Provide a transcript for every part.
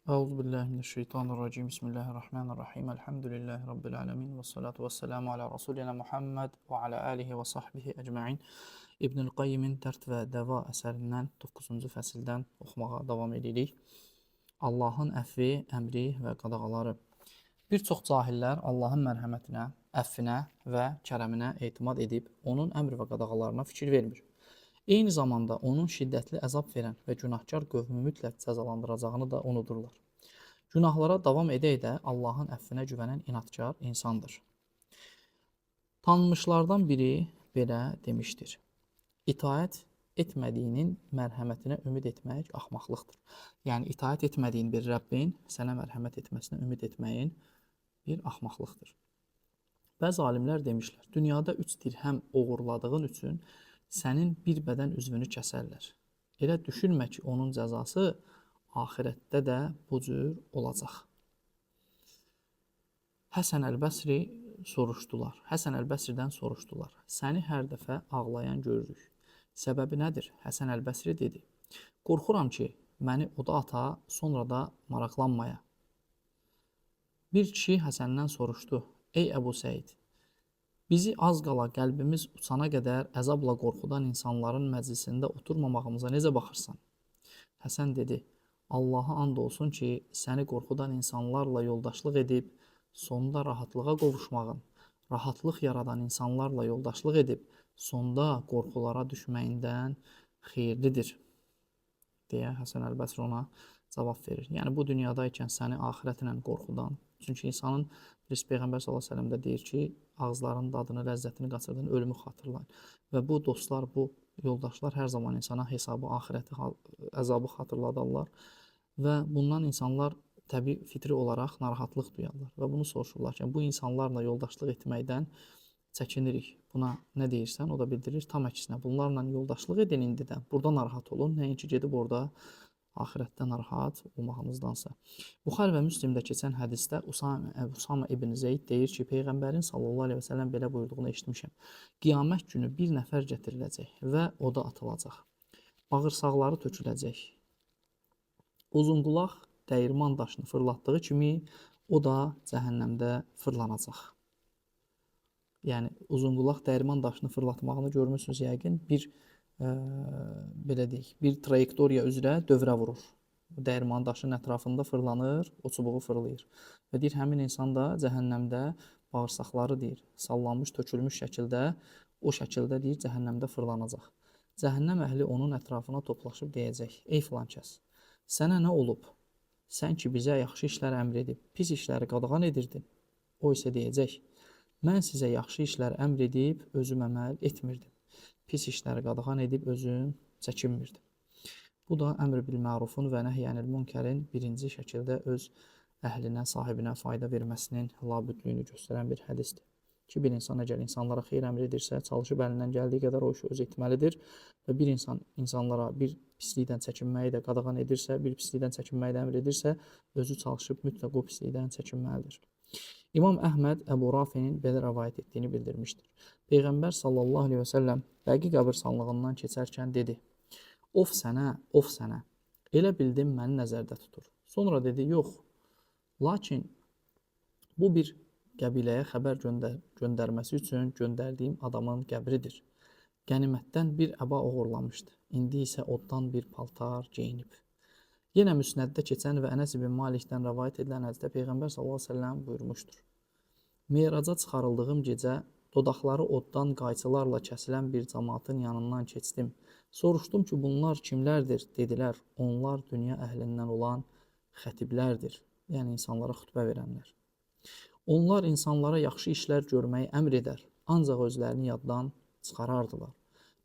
Euzubillahimineşşeytanirracim. Bismillahirrahmanirrahim. Elhamdülillahi Rabbil alemin. Və salatu və selamu ala Rasulina Muhammed və ala alihi və sahbihi əcma'in. İbnül Qayyimin Dərd və Dəva əsərindən 9-cu fəsildən oxumağa davam edirik. Allahın əfvi, əmri və qadağaları. Bir çox cahillər Allahın mərhəmətinə, əfvinə və kərəminə etimad edib, onun əmr və qadağalarına fikir vermir. Eyni zamanda onun şiddətli əzab verən və günahkar qövmü mütləq cəzalandıracağını da unudurlar. Günahlara davam edə-edə Allahın əfvinə güvənən inadkar insandır. Tanınmışlardan biri belə demişdir: İtaət etmədiyinin mərhəmətinə ümid etmək axmaqlıqdır. Yəni, itaət etmədiyin bir Rəbbin sənə mərhəmət etməsinə ümid etməyin bir axmaqlıqdır. Bəzi alimlər demişlər, dünyada 3 dirhəm oğurladığın üçün sənin bir bədən üzvünü kəsərlər. Elə düşünmə ki, onun cəzası axirətdə də bu cür olacaq. Həsən Əl-Bəsridən soruşdular. Səni hər dəfə ağlayan görürük. Səbəbi nədir? Həsən Əl-Bəsri dedi: qorxuram ki, məni oda ata, sonra da maraqlanmaya. Bir kişi Həsəndən soruşdu: ey Əbu Səid, bizi az qala qəlbimiz uçana qədər əzabla qorxudan insanların məclisində oturmamağımıza necə baxırsan? Həsən dedi: Allaha and olsun ki, səni qorxudan insanlarla yoldaşlıq edib, sonda rahatlığa qovuşmağın, rahatlıq yaradan insanlarla yoldaşlıq edib, sonda qorxulara düşməyindən xeyirlidir, deyə Həsən Əl-Bəsri ona cavab verir. Yəni, bu dünyadaykən səni axirətlə qorxudan, çünki insanın Peyğəmbər s.ə.v də deyir ki, ağızların dadını, ləzzətini qaçırdan ölümü xatırlayın. Və bu dostlar, bu yoldaşlar hər zaman insana hesabı, axirəti, əzabı xatırladarlar. Və bundan insanlar təbii fitri olaraq narahatlıq duyarlar. Və bunu soruşurlar ki, bu insanlarla yoldaşlıq etməkdən çəkinirik. Buna nə deyirsən? O da bildirir tam əksinə. Bunlarla yoldaşlıq edin indi də. Burada narahat olun. Nəinki gedib orada axirətdə narahat olmağınızdansa. Buxari və Müslimdə keçən hədisdə Usama ibn Zeyd deyir ki, Peyğəmbərin sallallahu aleyhi və səlləm belə buyurduğunu eşitmişəm. Qiyamət günü bir nəfər gətiriləcək və oda atılacaq. Bağırsaqları töküləcək. Uzunqulaq dəyirman daşını fırlatdığı kimi o da cəhənnəmdə fırlanacaq. Yəni, uzunqulaq dəyirman daşını fırlatmağını görmüsünüz yəqin, belə deyək, bir trayektoriya üzrə dövrə vurur. Dəyirman daşının ətrafında fırlanır, o çubuğu fırlayır. Və deyir, həmin insan da cəhənnəmdə bağırsaqları deyir, sallanmış, tökülmüş şəkildə, o şəkildə deyir, cəhənnəmdə fırlanacaq. Cəhənnəm əhli onun ətrafına toplaşıb deyəcək: ey filan kəs, sənə nə olub? Sən ki, bizə yaxşı işlər əmr edib, pis işləri qadağan edirdin. O isə deyəcək: mən sizə yaxşı işlər əmr edib, özüm əməl etmirdim. Pis işləri qadağan edib özüm çəkinmirdim. Bu da əmr bil mərufun və nəhyənil münkərin birinci şəkildə öz əhlinə, sahibinə fayda verməsinin labüdlüyünü göstərən bir hədisdir. Ki, bir insan əgər insanlara xeyir əmr edirsə, çalışıb əlindən gəldiyi qədər o işi öz etməlidir və bir insan insanlara bir pislikdən çəkinməyi də qadağan edirsə, bir pislikdən çəkinməyi də əmr edirsə, özü çalışıb mütləq o pislikdən çəkinməlidir. İmam Əhməd Əbu Rafinin belə rəvayət etdiyini bildirmişdir. Peyğəmbər sallallahu aleyhi və səlləm Bəqi qəbirstanlığından keçərkən dedi: of sənə, elə bildim məni nəzərdə tutur. Sonra dedi: yox, lakin bu bir qəbiləyə xəbər göndərməsi üçün göndərdiyim adamın qəbridir. Qənimətdən bir əba oğurlamışdı, indi isə oddan bir paltar geyinib. Yenə Müsnəddə keçən və Ənəs ibn Malikdən rəvayət edilən hədisdə Peyğəmbər s.ə.v buyurmuşdur: Meyraca çıxarıldığım gecə dodaqları oddan qayçılarla kəsilən bir cəmaatın yanından keçdim. Soruşdum ki, bunlar kimlərdir? Dedilər, onlar dünya əhlindən olan xətiblərdir, yəni insanlara xütbə verənlər. Onlar insanlara yaxşı işlər görməyi əmr edər, ancaq özlərini yaddan çıxarardılar.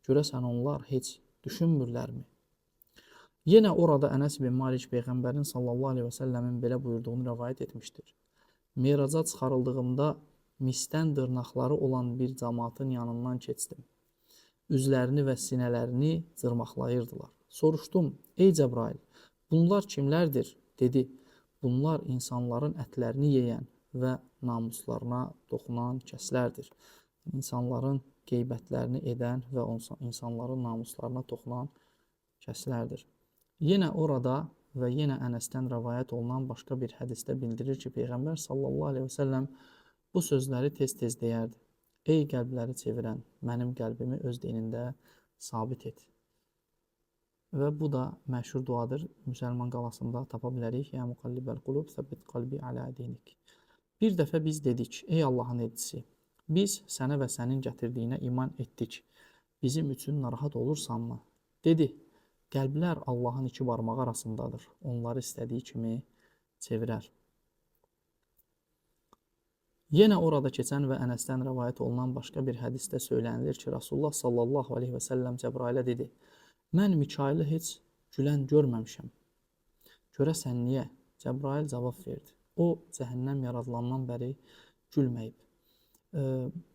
Görəsən onlar heç düşünmürlərmi? Yenə orada Ənəs ibn Malik Peyğəmbərin sallallahu aleyhi və səlləmin belə buyurduğunu rəvayət etmişdir. Meyraca çıxarıldığımda misdən dırnaqları olan bir cəmaatın yanından keçdim. Üzlərini və sinələrini cırmaqlayırdılar. Soruşdum: ey Cəbrail, bunlar kimlərdir? Dedi: bunlar insanların ətlərini yeyən və namuslarına toxunan kəslərdir. İnsanların qeybətlərini edən və insanların namuslarına toxunan kəslərdir. Yenə orada və yenə Ənəsdən rəvayət olunan başqa bir hədisdə bildirir ki, Peyğəmbər sallallahu aleyhi və səlləm bu sözləri tez-tez deyərdi. Ey qəlbləri çevirən, mənim qəlbimi öz dinində sabit et. Və bu da məşhur duadır. Müsəlman qalasında tapa bilərik. Ya muqallibəl qulub, səbbit qalbi alə dinik. Bir dəfə biz dedik, ey Allahın elçisi, biz sənə və sənin gətirdiyinə iman etdik. Bizim üçün narahat olursanmı? Dedi, qəlblər Allahın iki barmağı arasındadır. Onları istədiyi kimi çevirər. Yenə orada keçən və Ənəsdən rəvayət olunan başqa bir hədisdə söylənilir ki, Rasulullah sallallahu aleyhi və səlləm Cəbrailə dedi, mən Mikaili heç gülən görməmişəm. Görəsən niyə? Cəbrail cavab verdi. O, cəhənnəm yaradılandan bəri gülməyib.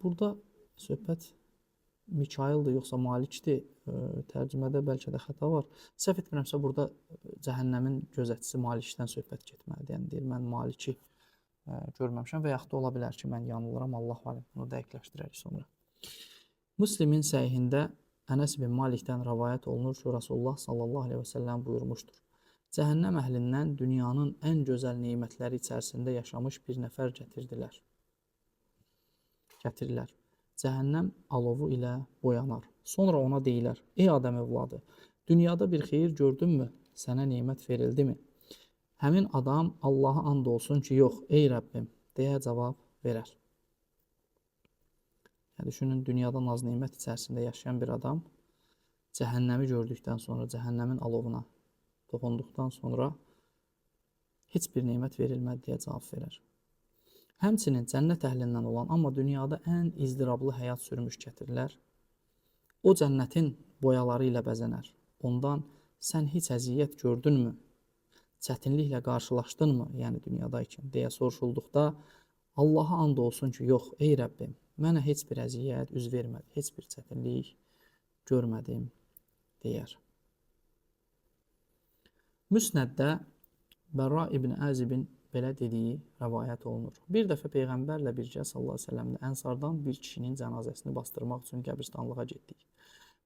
Burada söhbət Mikaildir, yoxsa Malikdir. Tərcümədə bəlkə də xəta var. Səhv etmirəmsə, burada cəhənnəmin gözətçisi Malikdən söhbət getməlidir. Yəni, deyir, mən Maliki görməmişəm və yaxud da ola bilər ki, mən yanılıram. Allah var, bunu dəqiqləşdirərik sonra. Müslimin səhihində Ənəs bin Malikdən rəvayət olunur ki, Rasulullah sallallahu aleyhi və səlləm buyurmuşdur. Cəhənnəm əhlindən dünyanın ən gözəl neymətləri içərisində yaşamış bir nəfər gətirirlər. Cəhənnəm alovu ilə boyanar. Sonra ona deyilər, ey Adəm övladı, dünyada bir xeyir gördünmü? Sənə neymət verildimi? Həmin adam Allaha and olsun ki, yox, ey Rəbbim, deyə cavab verər. Yəni, düşünün, dünyada naz neymət içərisində yaşayan bir adam cəhənnəmi gördükdən sonra, cəhənnəmin alovuna toxunduqdan sonra heç bir neymət verilmədi deyə cavab verər. Həmçinin cənnət əhlindən olan, amma dünyada ən izdirablı həyat sürmüş gətirirlər. O cənnətin boyaları ilə bəzənər. Ondan sən heç əziyyət gördünmü? Çətinliklə qarşılaşdınmı? Yəni dünyadaykən deyə soruşulduqda Allaha and olsun ki, yox, ey Rəbbim, mənə heç bir əziyyət üz vermədi, heç bir çətinlik görmədim, deyər. Müsnəddə Bərra ibn Əzibin belə dediyi rəvayət olunur. Bir dəfə Peyğəmbərlə birgə sallallahu aleyhi və səlləmlə Ənsardan bir kişinin cənazəsini bastırmaq üçün qəbristanlığa getdik.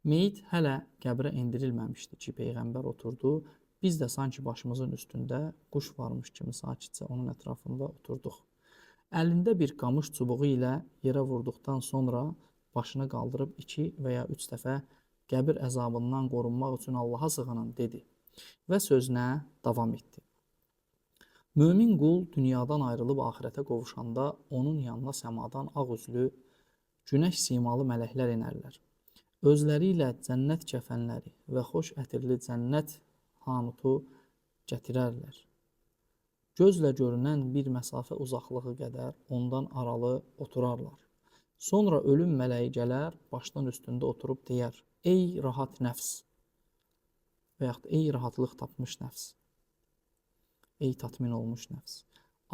Meyit hələ qəbrə endirilməmişdi ki, Peyğəmbər oturdu. Biz də sanki başımızın üstündə quş varmış kimi sakitcə onun ətrafında oturduq. Əlində bir qamış çubuğu ilə yerə vurduqdan sonra başını qaldırıb 2 və ya 3 dəfə qəbir əzabından qorunmaq üçün Allaha sığının dedi və sözünə davam etdi. Mömin qul dünyadan ayrılıb axirətə qovuşanda onun yanına səmadan ağ üzlü, günəş simalı mələklər enərlər. Özləri ilə cənnət kəfənləri və xoş ətirli cənnət hanutu gətirərlər. Gözlə görünən bir məsafə uzaqlığı qədər ondan aralı oturarlar. Sonra ölüm mələyi gələr, başdan üstündə oturub deyər, ey rahat nəfs və yaxud ey rahatlıq tapmış nəfs, ey tatmin olmuş nəfs,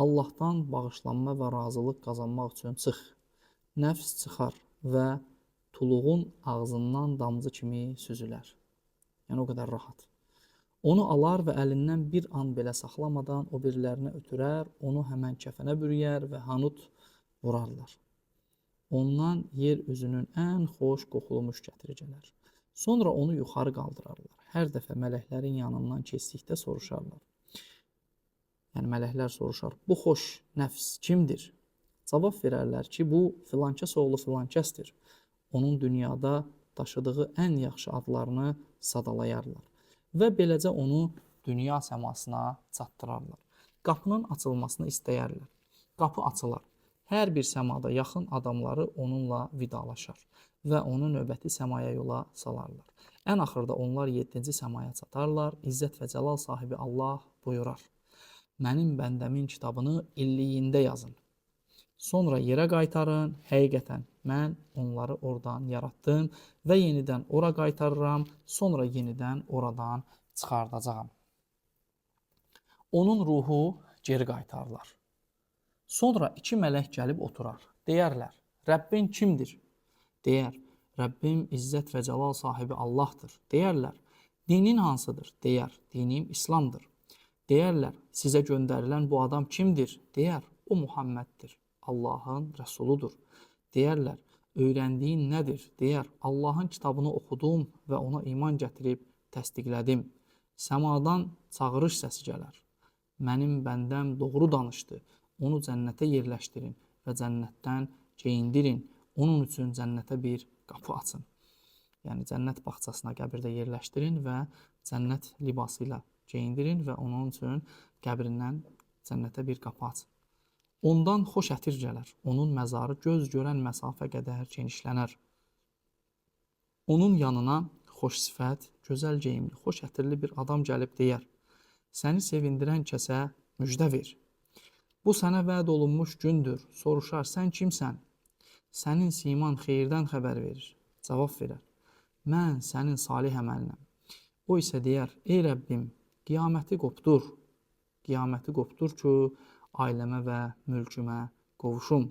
Allahdan bağışlanma və razılıq qazanmaq üçün çıx. Nəfs çıxar və tuluğun ağzından damcı kimi süzülər. Yəni o qədər rahat. Onu alar və əlindən bir an belə saxlamadan o birilərinə ötürər, onu həmən kəfənə bürüyər və hanut vurarlar. Ondan yer üzünün ən xoş qoxulu müşkətiri gələr. Sonra onu yuxarı qaldırarlar. Hər dəfə mələklərin yanından keçdikdə soruşarlar. Yəni mələklər soruşar, bu xoş nəfs kimdir? Cavab verərlər ki, bu filankəs oğlu filankəsdir. Onun dünyada daşıdığı ən yaxşı adlarını sadalayarlar və beləcə onu dünya səmasına çatdırarlar. Qapının açılmasını istəyərlər. Qapı açılar. Hər bir səmada yaxın adamları onunla vidalaşar və onu növbəti səmaya yola salarlar. Ən axırda onlar 7-ci səmaya çatarlar. İzzət və Cəlal sahibi Allah buyurar. Mənim bəndəmin kitabını illiyində yazın. Sonra yerə qaytarın, həqiqətən mən onları oradan yaratdım və yenidən ora qaytarıram, sonra yenidən oradan çıxardacağam. Onun ruhu geri qaytarılar. Sonra 2 mələk gəlib oturar. Deyərlər, Rəbbin kimdir? Deyər, Rəbbim İzzət və Cəlal sahibi Allahdır. Deyərlər, dinin hansıdır? Deyər, dinim İslamdır. Deyərlər, sizə göndərilən bu adam kimdir? Deyər, o Muhammeddir. Allahın rəsuludur. Deyərlər, öyrəndiyin nədir? Deyər, Allahın kitabını oxudum və ona iman gətirib təsdiqlədim. Səmadan çağırış səsi gələr. Mənim bəndəm doğru danışdı. Onu cənnətə yerləşdirin və cənnətdən geyindirin. Onun üçün cənnətə bir qapı açın. Yəni cənnət bağçasına qəbirdə yerləşdirin və cənnət libası ilə geyindirin və onun üçün qəbrindən cənnətə bir qapı açın. Ondan xoş ətir gələr. Onun məzarı göz görən məsafə qədər genişlənər. Onun yanına xoş sifət, gözəl geyimli, xoş ətirli bir adam gəlib deyər: Səni sevindirən kəsə müjdə ver. Bu sənə vəd olunmuş gündür. Soruşar, sən kimsən? Sənin siman xeyirdən xəbər verir. Cavab verər: Mən sənin salih əməlinəm. O isə deyər: Ey Rəbbim, qiyaməti qopdur. Qiyaməti qopdur ki, ailəmə və mülkümə qovuşum.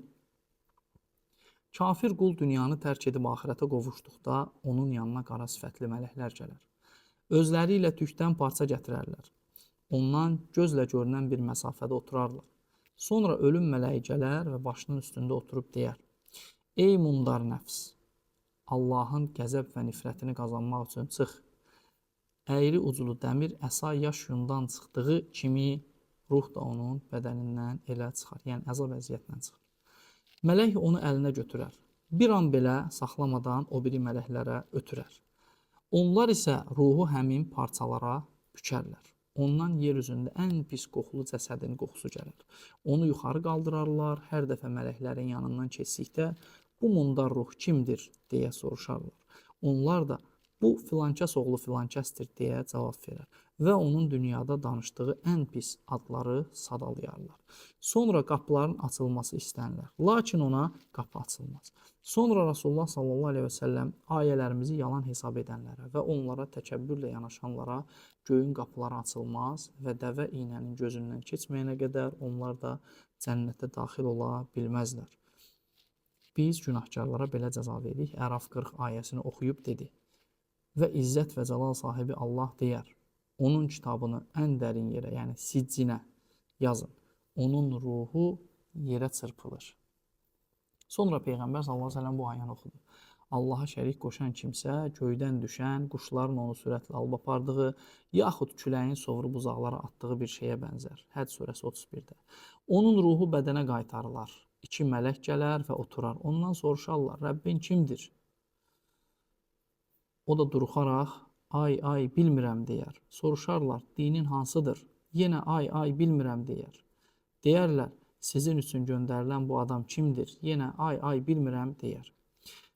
Kafir qul dünyanı tərk edib axirətə qovuşduqda onun yanına qara sifətli mələklər gələr. Özləri ilə tükdən parça gətirərlər. Ondan gözlə görünən bir məsafədə oturarlar. Sonra ölüm mələyi gələr və başının üstündə oturub deyər: Ey mundar nəfs! Allahın qəzəb və nifrətini qazanmaq üçün çıx. Əyri uclu dəmir əsa yaş yundan çıxdığı kimi ruh da onun bədənindən elə çıxar. Yəni əzab əziyyətlə çıxar. Mələk onu əlinə götürər. Bir an belə saxlamadan o biri mələklərə ötürər. Onlar isə ruhu həmin parçalara bükərlər. Ondan yer üzündə ən pis qoxulu cəsədin qoxusu gələr. Onu yuxarı qaldırarlar. Hər dəfə mələklərin yanından keçdikdə bu mundar ruh kimdir deyə soruşarlar. Onlar da bu filankəs oğlu filankəsdir deyə cavab verər və onun dünyada danışdığı ən pis adları sadalayarlar. Sonra qapıların açılması istənilər, lakin ona qapı açılmaz. Sonra Rasulullah sallallahu aleyhi və səlləm ayələrimizi yalan hesab edənlərə və onlara təkəbbürlə yanaşanlara göyün qapıları açılmaz və dəvə iynənin gözündən keçməyənə qədər onlar da cənnətə daxil ola bilməzlər. Biz günahkarlara belə cəza veririk. Əraf 40 ayəsini oxuyub dedi: Və izzət və cəlal sahibi Allah deyər: Onun kitabını ən dərin yerə, yəni siccinə yazın. Onun ruhu yerə çırpılır. Sonra Peyğəmbər sallallahu aleyhi ve sellem bu ayəni oxudu. Allaha şərik qoşan kimsə göydən düşən, quşların onu sürətlə alıb apardığı, yaxud küləyin sovurub uzaqlara atdığı bir şeyə bənzər. Həd surəsi 31-də. Onun ruhu bədənə qaytarılar. 2 mələk gələr və oturar. Ondan soruşarlar: Rəbbin kimdir? O da duruxaraq, ay bilmirəm deyər. Soruşarlar: dinin hansıdır? Yenə ay bilmirəm deyər. Deyərlər: sizin üçün göndərilən bu adam kimdir? Yenə ay bilmirəm deyər.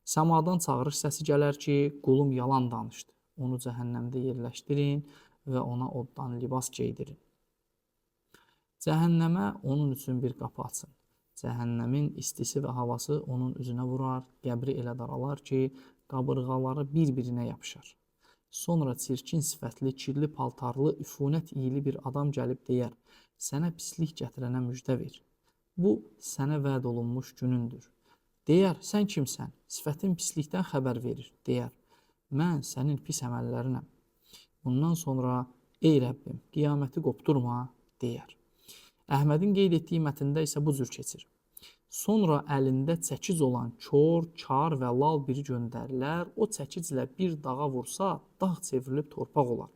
Səmadan çağırış səsi gələr ki, qulum yalan danışdı. Onu cəhənnəmdə yerləşdirin və ona oddan libas geydirin. Cəhənnəmə onun üçün bir qapı açın. Cəhənnəmin istisi və havası onun üzünə vurar, qəbri elə daralar ki, qabırğaları bir-birinə yapışar. Sonra çirkin sifətli, kirli paltarlı, üfunət iyili bir adam gəlib deyər: Sənə pislik gətirənə müjdə ver. Bu, sənə vəd olunmuş günündür. Deyər: Sən kimsən? Sifətin pislikdən xəbər verir. Deyər: Mən sənin pis əməllərinəm. Bundan sonra: Ey Rəbbim, qiyaməti qopdurma, deyər. Əhmədin qeyd etdiyi mətndə isə bu cür keçir. Sonra əlində çəkic olan kör, kar və lal biri göndərilər. O çəkiclə bir dağa vursa, dağ çevrilib torpaq olar.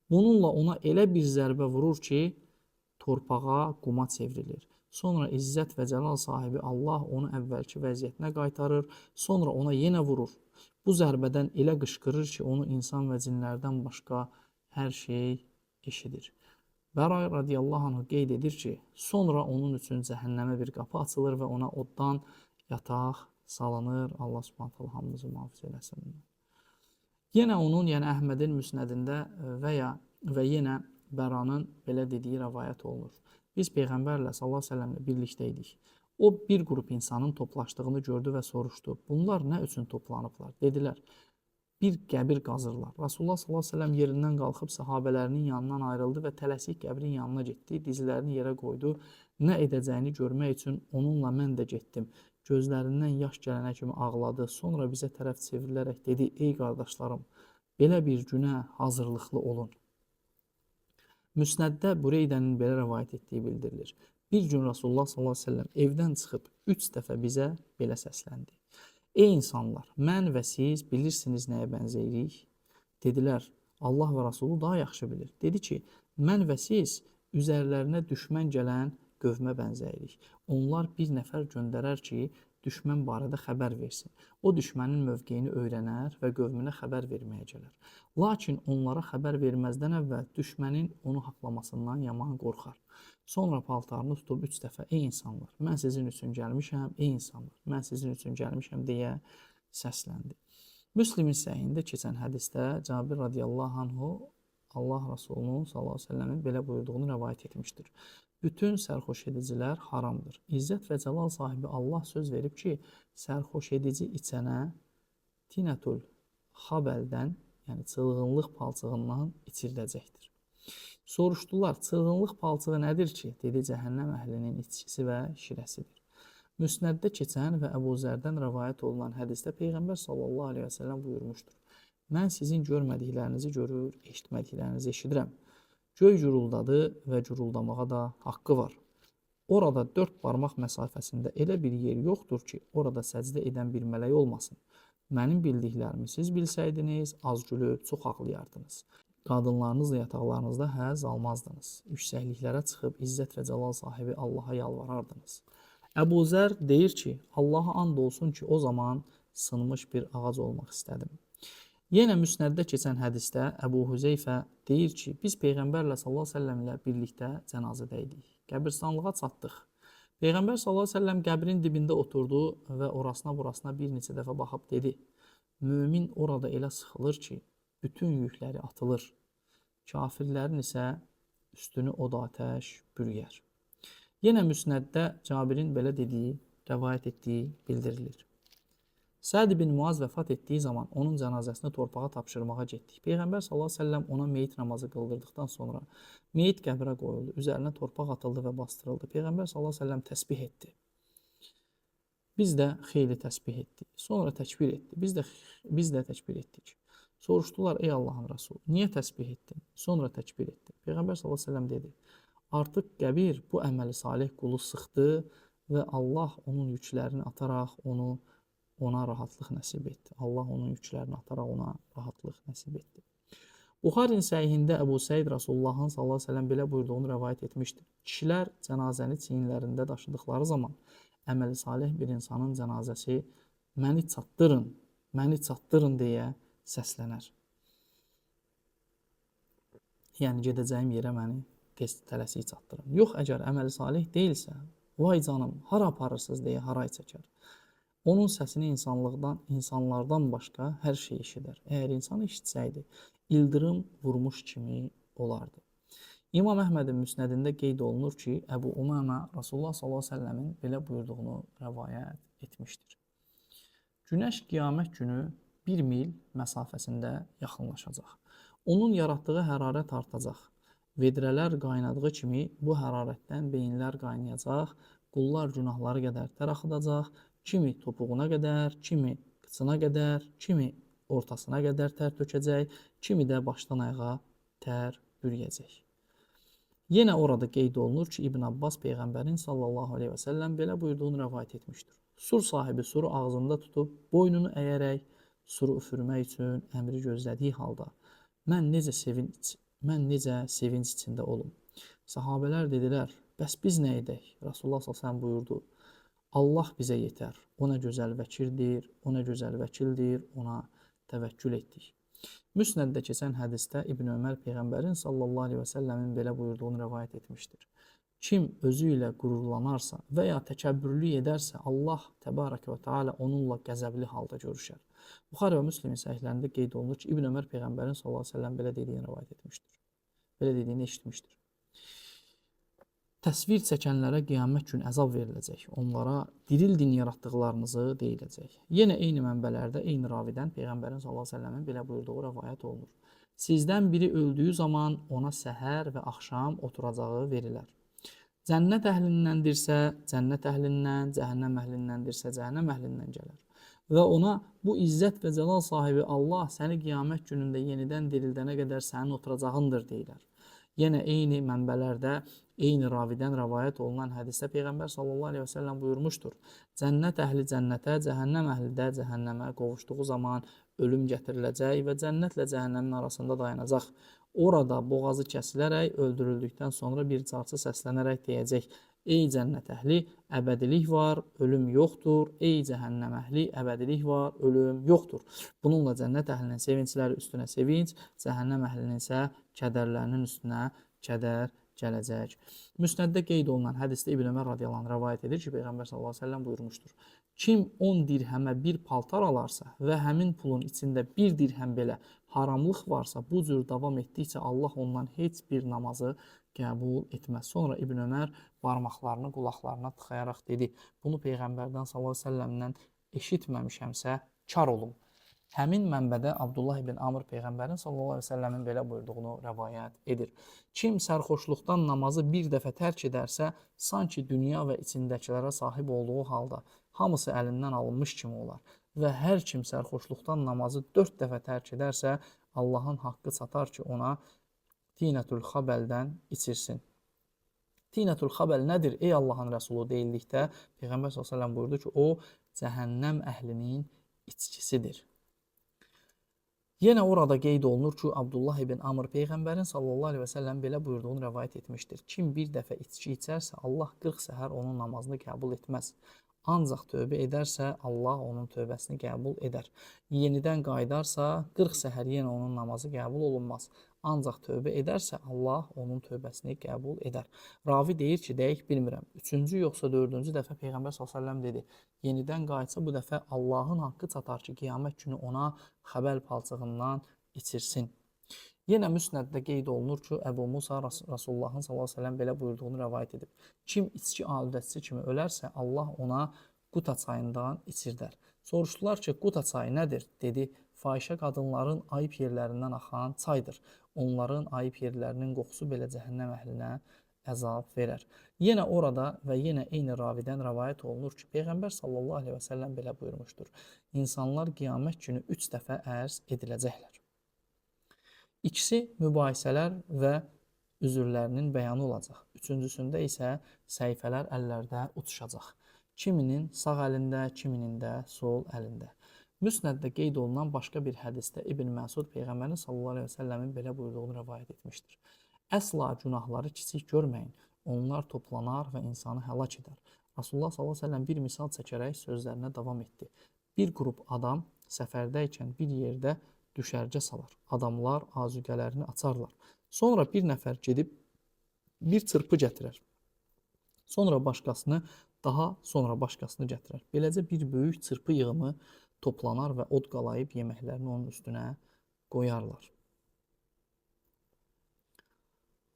Bununla ona elə bir zərbə vurur ki, torpağa, quma çevrilir. Sonra izzət və cəlal sahibi Allah onu əvvəlki vəziyyətinə qaytarır. Sonra ona yenə vurur. Bu zərbədən elə qışqırır ki, onu insan və cinlərdən başqa hər şey eşidir. Bəra radiyallahu anh qeyd edir ki, sonra onun üçün cəhənnəmə bir qapı açılır və ona oddan yataq salınır. Allah subhanahu teala hamımızı mühafizə eləsin. Yenə onun, yəni Əhmədin müsnədində və yenə Bəranın belə dediyi rəvayət olunur. Biz Peyğəmbərlə sallallahu aleyhi ve sellemlə birlikdə idik. O bir qrup insanın toplaşdığını gördü və soruşdu: Bunlar nə üçün toplanıblar? Dedilər: Bir qəbir qazırlar. Rasulullah sallallahu aleyhi ve sellem yerindən qalxıb sahabələrinin yanından ayrıldı və tələsik qəbrin yanına getdi. Dizlərini yerə qoydu. Nə edəcəyini görmək üçün onunla mən də getdim. Gözlərindən yaş gələnə kimi ağladı. Sonra bizə tərəf çevrilərək dedi: Ey qardaşlarım, belə bir günə hazırlıqlı olun. Müsnəddə Bureydənin belə rəvayət etdiyi bildirilir. Bir gün Rasulullah sallallahu aleyhi ve sellem evdən çıxıb 3 dəfə bizə belə səsləndi: Ey insanlar, mən və siz bilirsiniz nəyə bənzəyirik? Dedilər: Allah və Rəsulu daha yaxşı bilir. Dedi ki, mən və siz üzərlərinə düşmən gələn qövmə bənzəyirik. Onlar bir nəfər göndərər ki, düşmən barədə xəbər versin. O düşmənin mövqeyini öyrənər və qövmünə xəbər verməyə gələr. Lakin onlara xəbər verməzdən əvvəl düşmənin onu haqlamasından yaman qorxar. Sonra paltarını tutub 3 dəfə, ey insanlar, mən sizin üçün gəlmişəm, ey insanlar, mən sizin üçün gəlmişəm deyə səsləndi. Müslimin səhihində keçən hədisdə Cabir radiyallahu anhu Allah Rasulunun sallallahu əleyhi və səlləmin belə buyurduğunu rəvayət etmişdir. Bütün sərxoş edicilər haramdır. İzzət və cəlal sahibi Allah söz verib ki, sərxoş edici içənə tinətul xabəldən, yəni çılğınlıq palçığından içirdəcəkdir. Soruşdular, çılğınlıq palçığı nədir ki? Dedi, cəhənnəm əhlinin içkisi və şirəsidir. Müsnəddə keçən və Əbu Zərdən rəvayət olunan hədisdə Peyğəmbər sallallahu aleyhi və səlləm buyurmuşdur. Mən sizin görmədiklərinizi görür, eşitmədiklərinizi eşidirəm. Göy guruldadı və guruldamağa da haqqı var. Orada 4 barmaq məsafəsində elə bir yer yoxdur ki, orada səcdə edən bir mələk olmasın. Mənim bildiklərimi siz bilsəydiniz, az gülüb, çox ağlayardınız. Qadınlarınızla yataqlarınızda həzz almazdınız. Yüksəkliklərə çıxıb izzət və cəlal sahibi Allaha yalvarardınız. Əbu Zər deyir ki, Allaha and olsun ki, o zaman sınmış bir ağac olmaq istədim. Yenə müsnəddə keçən hədisdə Əbu Hüzeyfə deyir ki, biz Peyğəmbərlə sallallahu əleyhi və səlləm ilə birlikdə cənazədə idik. Qəbirstanlığa çatdıq. Peyğəmbər sallallahu əleyhi və səlləm qəbrin dibində oturdu və orasına burasına bir neçə dəfə baxıb dedi: Mömin orada elə sıxılır ki, bütün yükləri atılır. Kafirlərin isə üstünü od atəş bürüyər. Yenə müsnəddə Cabirin belə dediyi, rəvayət etdiyi bildirilir. Səd bin Muaz vəfat etdiyi zaman onun cənazəsini torpağa tapşırmağa getdik. Peyğəmbər sallallahu əleyhi və səlləm ona meyit namazı qıldırdıqdan sonra meyit qəbrə qoyuldu, üzərinə torpaq atıldı və bastırıldı. Peyğəmbər sallallahu əleyhi və səlləm təsbih etdi. Biz də xeyli təsbih etdik. Sonra təkbir etdi. Biz də təkbir etdik. Soruşdular, ey Allahın Rəsulu, niyə təsbih etdin? Sonra təkbir etdi. Peyğəmbər sallallahu əleyhi və səlləm dedi: Artıq qəbir bu əməli salih qulu sıxdı və Allah onun yüklərini ataraq ona rahatlıq nəsib etdi. Allah onun yüklərini ataraq ona rahatlıq nəsib etdi. Buxarinin səhihində Əbu Səid Rasulullahın sallallahu əleyhi və səlləm belə buyurduğunu rəvayət etmişdir. Kişilər cənazəni çiyinlərində daşıdıqları zaman əməli salih bir insanın cənazəsi məni çatdırın deyə səslənər. Yəni gedəcəyim yerə məni tələsik çatdırın. Yox, əgər əməli salih deyilsə, vay canım, hara aparırsınız deyə haray çəkər. Onun səsini insanlardan başqa hər şey eşidər. Əgər insan eşitsəydi, ildırım vurmuş kimi olardı. İmam Əhmədin müsnədində qeyd olunur ki, Əbu Umamə Rasulullah sallallahu əleyhi və səlləmin belə buyurduğunu rəvayət etmişdir. Günəş qiyamət günü 1 mil məsafəsində yaxınlaşacaq. Onun yaratdığı hərarət artacaq. Vedrələr qaynadığı kimi bu hərarətdən beyinlər qaynayacaq, qullar günahları qədər tər axıdacaq, kimi topuğuna qədər, kimi qıçına qədər, kimi ortasına qədər tər tökəcək, kimi də başdan ayağa tər bürüyəcək. Yenə orada qeyd olunur ki, İbn Abbas Peyğəmbərin sallallahu aleyhi və səlləm belə buyurduğunu rəvayət etmişdir. Sur sahibi suru ağzında tutub, boynunu əyərək suru üfürmək üçün əmri gözlədiyi halda, mən necə sevinç içində olum. Sahabələr dedilər, bəs biz nə edək? Rasulullah s.ə.v buyurdu, Allah bizə yetər, o nə gözəl vəkildir, ona təvəkkül etdik. Müsnəddə keçən hədisdə İbn Ömər Peyğəmbərin sallallahu aleyhi və səlləmin belə buyurduğunu rəvayət etmişdir. Kim özü ilə qürurlanarsa və ya təkəbbürlük edərsə, Allah təbarəkə və teala onunla qəzəbli halda görüşər. Buxari və Müslimin səhihlərində qeyd olunur ki, İbn Ömər Peyğəmbərin sallallahu aleyhi və səlləm belə dediyini rəvayət etmişdir. Belə dediyini eşitmişdir. Təsvir çəkənlərə qiyamət gün əzab veriləcək. Onlara dirildin yaratdıqlarınızı deyiləcək. Yenə eyni mənbələrdə, eyni ravidən Peyğəmbərin sallallahu əleyhi və səlləmin belə buyurduğu rəvayət olunur. Sizdən biri öldüyü zaman ona səhər və axşam oturacağı verilər. Cənnət əhlindəndirsə, cənnət əhlindən, cəhənnəm əhlindəndirsə, cəhənnəm əhlindən gələr. Və ona bu izzət və cəlal sahibi Allah səni qiyamət günündə yenidən dirildənə qədər sənin oturacağındır deyilər. Yenə eyni mənbələrdə, eyni ravidən rəvayət olunan hədisdə Peyğəmbər sallallahu aleyhi və səlləm buyurmuşdur. Cənnət əhli cənnətə, cəhənnəm əhli də cəhənnəmə qovuşduğu zaman ölüm gətiriləcək və cənnətlə cəhənnəmin arasında dayanacaq. Orada boğazı kəsilərək öldürüldükdən sonra bir carçı səslənərək deyəcək: Ey cənnət əhli, əbədilik var, ölüm yoxdur. Ey cəhənnəm əhli, əbədilik var, ölüm yoxdur. Bununla cənnət əhlinin sevincləri üstünə sevinc, cəhənnəm əhlinin isə kədərlərinin üstünə kədər gələcək. Müsnəddə qeyd olunan hədisdə İbn Ömər radiyallahu anh rivayet edir ki, Peyğəmbər sallallahu əleyhi və səlləm buyurmuşdur: Kim 10 dirhəmə bir paltar alarsa və həmin pulun içində 1 dirhəm belə haramlıq varsa, bu cür davam etdikcə Allah ondan heç bir namazı qəbul etməz. Sonra İbn Ömər barmaqlarını qulaqlarına tıxayaraq dedi: Bunu Peyğəmbərdən sallallahu əleyhi və səlləmdən eşitməmişəmsə, kar olum. Həmin mənbədə Abdullah ibn Amr Peyğəmbərin sallallahu əleyhi və səlləmin belə buyurduğunu rəvayət edir. Kim sərxoşluqdan namazı bir dəfə tərk edərsə, sanki dünya və içindəkilərə sahib olduğu halda hamısı əlindən alınmış kimi olar. Və hər kim sərxoşluqdan namazı 4 dəfə tərk edərsə, Allahın haqqı çatar ki, ona tinətül xabəldən içirsin. Tinətül xabəl nədir? Ey Allahın Rəsulu deyildikdə Peyğəmbər sallallahu əleyhi və səlləm buyurdu ki, o cəhənnəm əhlinin içkisidir. Yenə orada qeyd olunur ki, Abdullah ibn Amr Peyğəmbərin sallallahu əleyhi və səlləm belə buyurduğunu rəvayət etmişdir. Kim bir dəfə içki içərsə, Allah 40 səhər onun namazını qəbul etməz. Ancaq tövbə edərsə, Allah onun tövbəsini qəbul edər. Yenidən qayıdarsa, 40 səhər yenə onun namazı qəbul olunmaz. Ancaq tövbə edərsə, Allah onun tövbəsini qəbul edər. Ravi deyir ki, dəqiq bilmirəm, 3-cü yoxsa 4-cü dəfə Peyğəmbər s.ə.v dedi. Yenidən qayıtsa bu dəfə Allahın haqqı çatar ki, qiyamət günü ona xəbəl palçığından içirsin. Yenə müsnəddə qeyd olunur ki, Əbu Musa Rasulullahın s.ə.v belə buyurduğunu rəvayət edib. Kim içki aludəçisi kimi ölərsə, Allah ona Quta çayından içirdər. Soruşdular ki, Quta çayı nədir? Dedi, fahişə qadınların ayıb yerlərindən axan çaydır. Onların ayıb yerlərinin qoxusu belə cəhənnəm əhlinə əzab verər. Yenə orada və yenə eyni ravidən rəvayət olunur ki, Peyğəmbər sallallahu əleyhi və səlləm belə buyurmuşdur: İnsanlar qiyamət günü 3 dəfə ərz ediləcəklər. İkisi mübahisələr və üzürlərinin bəyanı olacaq. Üçüncüsündə isə səhifələr əllərdə uçuşacaq. Kiminin sağ əlində, kiminin də sol əlində. Müsnəddə qeyd olunan başqa bir hədisdə İbn Məsud Peyğəmbərin sallallahu əleyhi və səlləmin belə buyurduğunu rəvayət etmişdir. Əsla günahları kiçik görməyin, onlar toplanar və insanı həlak edər. Rasulullah sallallahu əleyhi və səlləm bir misal çəkərək sözlərinə davam etdi. Bir qrup adam səfərdəykən bir yerdə düşərgə salar. Adamlar azüqələrini açarlar. Sonra bir nəfər gedib bir çırpı gətirər. Sonra başqasını, daha sonra başqasını gətirər. Beləcə bir böyük çırpı yığımı toplanar və od qalayıb yeməklərini onun üstünə qoyarlar.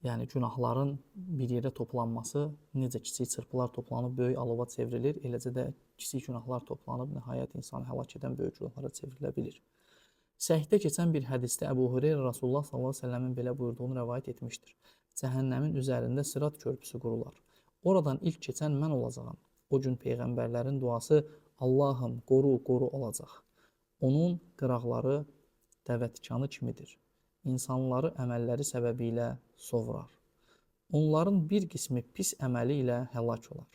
Yəni günahların bir yerə toplanması, necə kiçik çırpılar toplanıb böyük alova çevrilir, eləcə də kiçik günahlar toplanıb nəhayət insanı həlak edən böyük günahlara çevrilə bilir. Səhihdə keçən bir hədisdə Əbu Hüreyrə Rasulullah sallallahu əleyhi və səlləmin belə buyurduğunu rəvayət etmişdir. Cəhənnəmin üzərində Sırat körpüsü qurular. Oradan ilk keçən mən olacağam. O gün peyğəmbərlərin duası Allahım qoru, qoru olacaq. Onun qıraqları dəvətikanı kimidir. İnsanları əməlləri səbəbilə sovurar. Onların bir qismi pis əməli ilə həlak olar.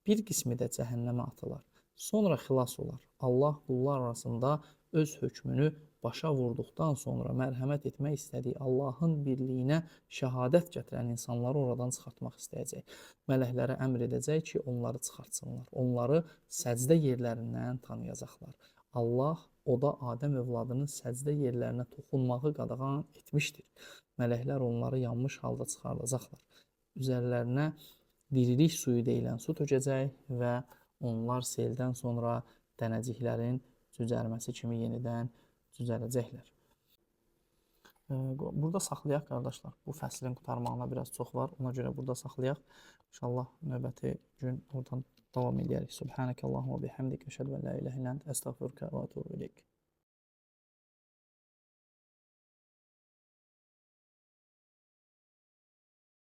Bir qismi də cəhənnəmə atılar. Sonra xilas olar. Allah qullar arasında öz hökmünü başa vurduqdan sonra mərhəmət etmək istədiyi Allahın birliyinə şəhadət gətirən insanları oradan çıxartmaq istəyəcək. Mələklərə əmr edəcək ki, onları çıxartsınlar. Onları səcdə yerlərindən tanıyacaqlar. Allah oda Adəm övladının səcdə yerlərinə toxunmağı qadağan etmişdir. Mələklər onları yanmış halda çıxardacaqlar. Üzərlərinə dirilik suyu deyilən su tökəcək və onlar seldən sonra dənəciklərin cücərməsi kimi yenidən cücərəcəklər. Burada saxlayaq qardaşlar. Bu fəslin qurtarmağına biraz çox var. Ona görə burada saxlayaq. İnşallah növbəti gün oradan davam edərik. Subhanəkəllahumma bihamdik. Əşhədu ən la ilahə illə əntə əstəğfiruka və etûbu ileyk.